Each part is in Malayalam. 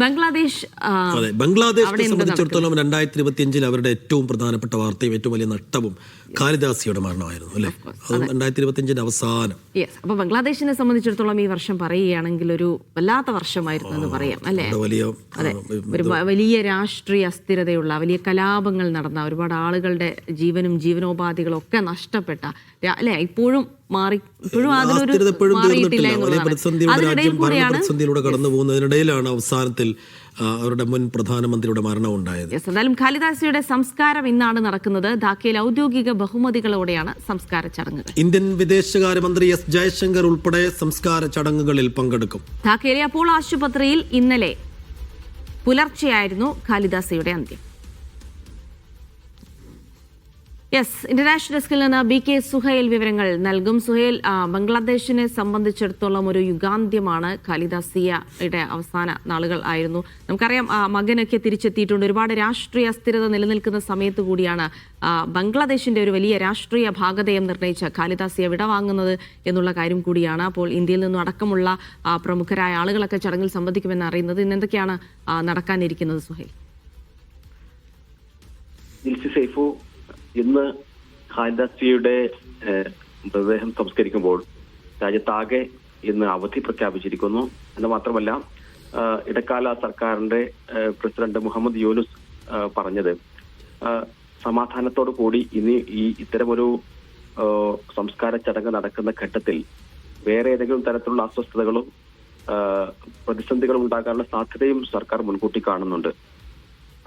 ബംഗ്ലാദേശ് സംബന്ധിച്ചിടത്തോളം 2025 അവരുടെ ഏറ്റവും പ്രധാനപ്പെട്ട വാർത്തയും ഏറ്റവും വലിയ നഷ്ടവും ഖാലിദാസിയുടെ മരണമായിരുന്നു അല്ലേ? 2025 അവസാനം. അപ്പൊ ബംഗ്ലാദേശിനെ സംബന്ധിച്ചിടത്തോളം ഈ വർഷം പറയുകയാണെങ്കിൽ ഒരു വല്ലാത്ത വർഷമായിരുന്നു എന്ന് പറയാം അല്ലേ? ഒരു വലിയ രാഷ്ട്രീയ അസ്ഥിരതയുള്ള, വലിയ കലാപങ്ങൾ നടന്ന, ഒരുപാട് ആളുകളുടെ ജീവനും ജീവനോപാധികളും ഒക്കെ നഷ്ടപ്പെട്ട അല്ലെ? ഇപ്പോഴും പ്രതിസന്ധിയിലൂടെ കടന്നു പോകുന്നതിനിടയിലാണ് അവസാനത്തിൽ അവരുടെ മുൻ പ്രധാനമന്ത്രിയുടെ മരണം ഉണ്ടായത്. എന്തായാലും ഖാലിദാസിയുടെ സംസ്കാരം ഇന്നാണ് നടക്കുന്നത്. ധാക്കയിൽ ഔദ്യോഗിക ബഹുമതികളോടെയാണ് സംസ്കാര ചടങ്ങുകൾ. ഇന്ത്യൻ വിദേശകാര്യമന്ത്രി എസ് ജയശങ്കർ ഉൾപ്പെടെ സംസ്കാര ചടങ്ങുകളിൽ പങ്കെടുക്കും. ധാക്കയിലെ അപ്പോളോ ആശുപത്രിയിൽ ഇന്നലെ പുലർച്ചെയായിരുന്നു ഖാലിദാസിയുടെ അന്ത്യം. ഇന്റർനാഷണൽ ഡെസ്കിൽ നിന്ന് BK സുഹൈൽ വിവരങ്ങൾ നൽകും. സുഹൈൽ, ബംഗ്ലാദേശിനെ സംബന്ധിച്ചിടത്തോളം ഒരു യുഗാന്ത്യമാണ്. ഖാലിദാസിയയുടെ അവസാന നാളുകൾ ആയിരുന്നു. നമുക്കറിയാം മകനൊക്കെ തിരിച്ചെത്തിയിട്ടുണ്ട്. ഒരുപാട് രാഷ്ട്രീയ അസ്ഥിരത നിലനിൽക്കുന്ന സമയത്ത് കൂടിയാണ് ബംഗ്ലാദേശിന്റെ ഒരു വലിയ രാഷ്ട്രീയ ഭാഗധേയം നിർണ്ണയിച്ച ഖാലിദാസിയ വിടവാങ്ങുന്നത് എന്നുള്ള കാര്യം കൂടിയാണ്. അപ്പോൾ ഇന്ത്യയിൽ നിന്നും അടക്കമുള്ള പ്രമുഖരായ ആളുകളൊക്കെ ചടങ്ങിൽ സംബന്ധിക്കുമെന്ന് അറിയുന്നത്. ഇന്ന് എന്തൊക്കെയാണ് നടക്കാനിരിക്കുന്നത് സുഹൈൽ? ഇന്ന് ഖാലിദാസിയുടെ മൃതദേഹം സംസ്കരിക്കുമ്പോൾ രാജ്യത്താകെ ഇന്ന് അവധി പ്രഖ്യാപിച്ചിരിക്കുന്നു. എന്ന് മാത്രമല്ല, ഇടക്കാല സർക്കാരിന്റെ പ്രസിഡന്റ് മുഹമ്മദ് യൂനുസ് പറഞ്ഞത് സമാധാനത്തോടു കൂടി ഇനി ഇത്തരമൊരു സംസ്കാര ചടങ്ങ് നടക്കുന്ന ഘട്ടത്തിൽ വേറെ ഏതെങ്കിലും തരത്തിലുള്ള അസ്വസ്ഥതകളും പ്രതിസന്ധികളും ഉണ്ടാകാനുള്ള സാധ്യതയും സർക്കാർ മുൻകൂട്ടി കാണുന്നുണ്ട്.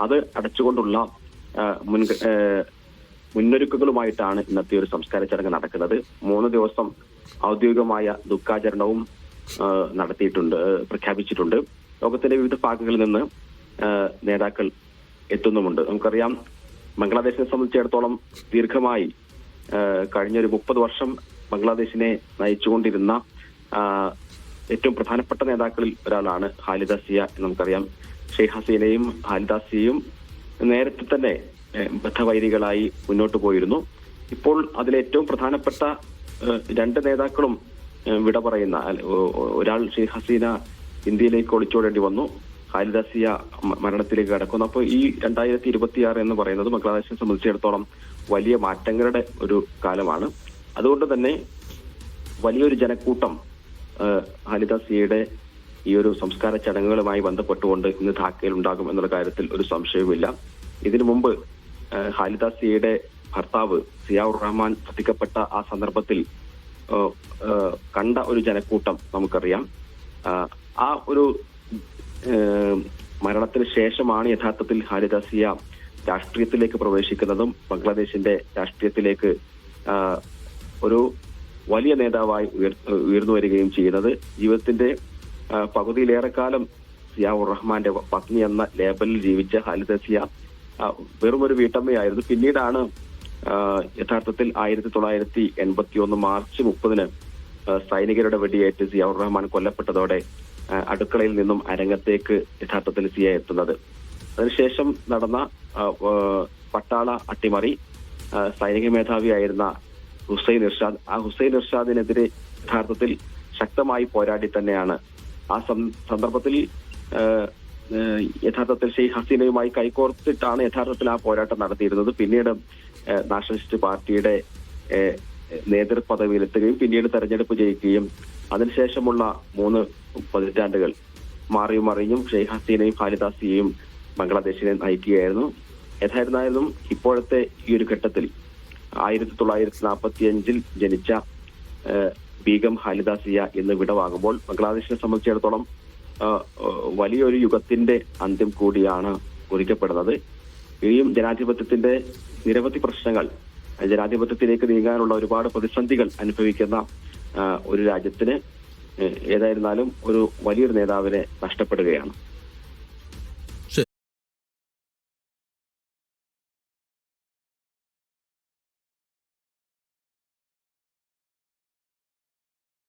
അത് അടച്ചുകൊണ്ടുള്ള മുന്നൊരുക്കങ്ങളുമായിട്ടാണ് ഇന്നത്തെ ഒരു സംസ്കാര ചടങ്ങ് നടക്കുന്നത്. 3 ദിവസം ഔദ്യോഗികമായ ദുഃഖാചരണവും പ്രഖ്യാപിച്ചിട്ടുണ്ട്. ലോകത്തിന്റെ വിവിധ ഭാഗങ്ങളിൽ നിന്ന് നേതാക്കൾ എത്തുന്നുമുണ്ട്. നമുക്കറിയാം, ബംഗ്ലാദേശിനെ സംബന്ധിച്ചിടത്തോളം ദീർഘമായി കഴിഞ്ഞൊരു 30 വർഷം ബംഗ്ലാദേശിനെ നയിച്ചുകൊണ്ടിരുന്ന ഏറ്റവും പ്രധാനപ്പെട്ട നേതാക്കളിൽ ഒരാളാണ് ഖാലിദാസിയ. നമുക്കറിയാം, ഷെയ്ഖ് ഹസീനയും ഖാലിദാസിയയും നേരത്തെ തന്നെ ബദ്ധവൈരികളായി മുന്നോട്ട് പോയിരുന്നു. ഇപ്പോൾ അതിലേറ്റവും പ്രധാനപ്പെട്ട 2 നേതാക്കളും വിട പറയുന്ന, ഒരാൾ ഷെയ്ഖ് ഹസീന ഇന്ത്യയിലേക്ക് ഒളിച്ചോടേണ്ടി വന്നു, ഖാലിദാസിയ മരണത്തിലേക്ക് കടക്കുന്നു. അപ്പോൾ ഈ 2026 എന്ന് പറയുന്നത് ബംഗ്ലാദേശിനെ സംബന്ധിച്ചിടത്തോളം വലിയ മാറ്റങ്ങളുടെ ഒരു കാലമാണ്. അതുകൊണ്ട് തന്നെ വലിയൊരു ജനക്കൂട്ടം ഖാലിദാസിയയുടെ ഈ ഒരു സംസ്കാര ചടങ്ങുകളുമായി ബന്ധപ്പെട്ടുകൊണ്ട് ഇന്ന് ധാക്കയിൽ ഉണ്ടാകും എന്നുള്ള കാര്യത്തിൽ ഒരു സംശയവുമില്ല. ഇതിനു മുമ്പ് ഖാലിദാസിയയുടെ ഭർത്താവ് സിയാഉർ റഹ്മാൻ വധിക്കപ്പെട്ട ആ സന്ദർഭത്തിൽ കണ്ട ഒരു ജനക്കൂട്ടം നമുക്കറിയാം. ആ ഒരു മരണത്തിന് ശേഷമാണ് യഥാർത്ഥത്തിൽ ഖാലിദാസിയ രാഷ്ട്രീയത്തിലേക്ക് പ്രവേശിക്കുന്നതും ബംഗ്ലാദേശിന്റെ രാഷ്ട്രീയത്തിലേക്ക് ഒരു വലിയ നേതാവായി ഉയർന്നു വരികയും ചെയ്യുന്നത്. ജീവിതത്തിന്റെ പകുതിയിലേറെക്കാലം സിയാഉർ റഹ്മാന്റെ പത്നി എന്ന ലേബലിൽ ജീവിച്ച ഖാലിദാസിയ വെറുമൊരു വീട്ടമ്മയായിരുന്നു. പിന്നീടാണ് യഥാർത്ഥത്തിൽ 1981 മാർച്ച് 30 സൈനികരുടെ വെടിയേറ്റ് സിയാഉർ റഹ്മാൻ കൊല്ലപ്പെട്ടതോടെ അടുക്കളയിൽ നിന്നും അരങ്ങത്തേക്ക് യഥാർത്ഥത്തിൽ സിയ എത്തുന്നത്. അതിനുശേഷം നടന്ന പട്ടാള അട്ടിമറി, സൈനിക മേധാവിയായിരുന്ന ഹുസൈൻ ഇർഷാദ്, ആ ഹുസൈൻ ഇർഷാദിനെതിരെ യഥാർത്ഥത്തിൽ ശക്തമായി പോരാടി തന്നെയാണ് ആ സന്ദർഭത്തിൽ യഥാർത്ഥത്തിൽ ഷെയ്ഖ് ഹസീനയുമായി കൈകോർത്തിട്ടാണ് യഥാർത്ഥത്തിൽ ആ പോരാട്ടം നടത്തിയിരുന്നത്. പിന്നീട് നാഷണലിസ്റ്റ് പാർട്ടിയുടെ നേതൃപദവിയിലെത്തുകയും പിന്നീട് തെരഞ്ഞെടുപ്പ് ജയിക്കുകയും അതിനുശേഷമുള്ള 3 പതിറ്റാണ്ടുകൾ മാറിയും മറിഞ്ഞും ഷെയ്ഖ് ഹസീനയും ഖാലിദാസിയയും ബംഗ്ലാദേശിനെ നയിക്കുകയായിരുന്നു. ഏതായിരുന്നാലും ഇപ്പോഴത്തെ ഈ ഒരു ഘട്ടത്തിൽ 1945 ജനിച്ച ബീഗം ഖാലിദാസിയ എന്ന് വിടവാങ്ങുമ്പോൾ ബംഗ്ലാദേശിനെ സംബന്ധിച്ചിടത്തോളം വലിയൊരു യുഗത്തിന്റെ അന്ത്യം കൂടിയാണ് കുറിക്കപ്പെടുന്നത്. ഇനിയും ജനാധിപത്യത്തിന്റെ നിരവധി പ്രശ്നങ്ങൾ, ജനാധിപത്യത്തിലേക്ക് നീങ്ങാനുള്ള ഒരുപാട് പ്രതിസന്ധികൾ അനുഭവിക്കുന്ന ഒരു രാജ്യത്തിന് ഏതായിരുന്നാലും ഒരു വലിയൊരു നേതാവിനെ നഷ്ടപ്പെടുകയാണ്.